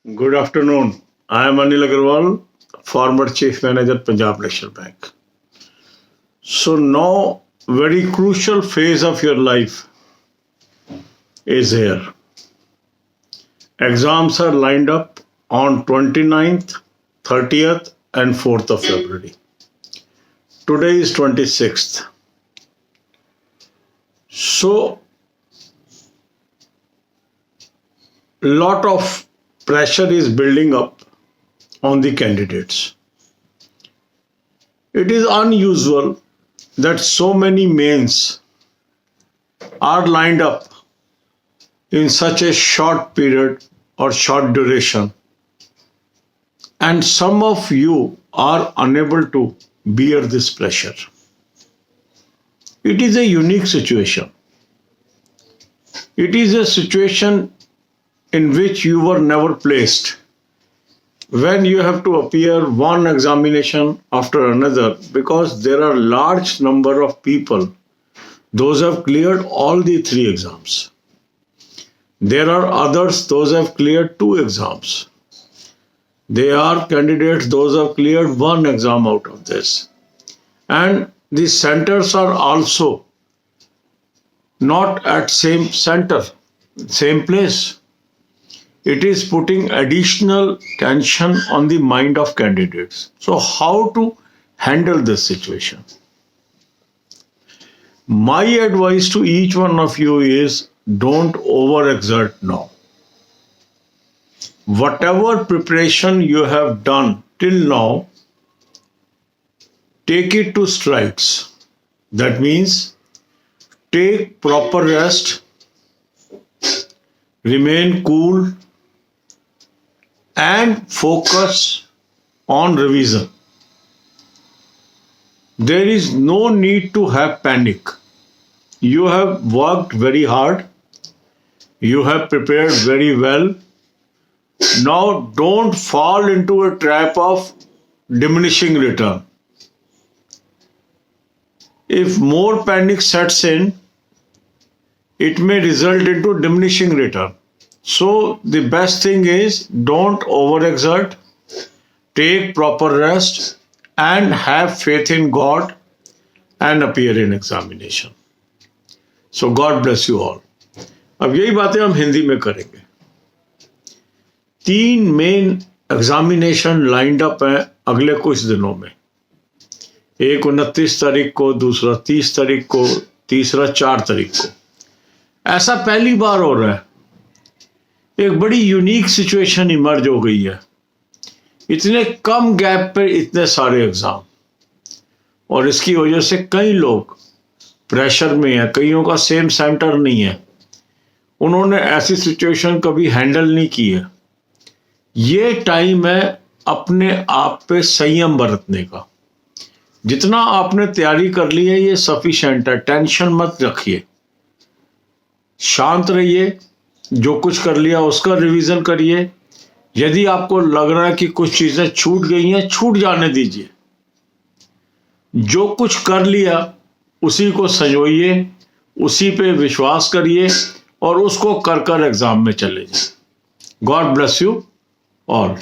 Good afternoon. I am Anil Agarwal, former Chief Manager, Punjab National Bank. So now, very crucial phase of your life is here. Exams are lined up on 29th, 30th and 4th of February. Today is 26th. So, lot of pressure is building up on the candidates. It is unusual that so many mains are lined up in such a short period or short duration, and some of you are unable to bear this pressure. It is a unique situation. It is a situation in which you were never placed, when you have to appear one examination after another, because there are large number of people, those have cleared all the 3 exams. There are others, those have cleared 2 exams. There are candidates, those have cleared 1 exam out of this. And the centers are also not at same center, same place. It is putting additional tension on the mind of candidates. So how to handle this situation? My advice to each one of you is, don't overexert now. Whatever preparation you have done till now, take it to strides. That means take proper rest, remain cool, and focus on revision. There is no need to have panic. You have worked very hard. You have prepared very well. Now don't fall into a trap of diminishing return. If more panic sets in, it may result into diminishing return. So the best thing is, don't overexert, take proper rest and have faith in God and appear in examination. So God bless you all. अब यही बातें हम हिंदी में करेंगे. 3 main examination lined up हैं अगले कुछ दिनों में. एक 29 तारीख को, दूसरा 30 तारीख को, तीसरा 4 तारीख को. ऐसा पहली बार हो रहा है. एक बड़ी यूनिक सिचुएशन इमर्ज हो गई है. इतने कम गैप पर इतने सारे एग्जाम, और इसकी वजह से कई लोग प्रेशर में हैं. कईयों का सेम सेंटर नहीं है. उन्होंने ऐसी सिचुएशन कभी हैंडल नहीं की है. ये टाइम है अपने आप पे संयम बरतने का. जितना आपने तैयारी कर ली है ये सफिशिएंट है. टेंशन मत रखिए, शांत रहिए. जो कुछ कर लिया उसका रिवीजन करिए. यदि आपको लग रहा है कि कुछ चीजें छूट गई हैं, छूट जाने दीजिए. जो कुछ कर लिया उसी को संजोइए, उसी पे विश्वास करिए और उसको कर एग्जाम में चले जाए. God bless you all.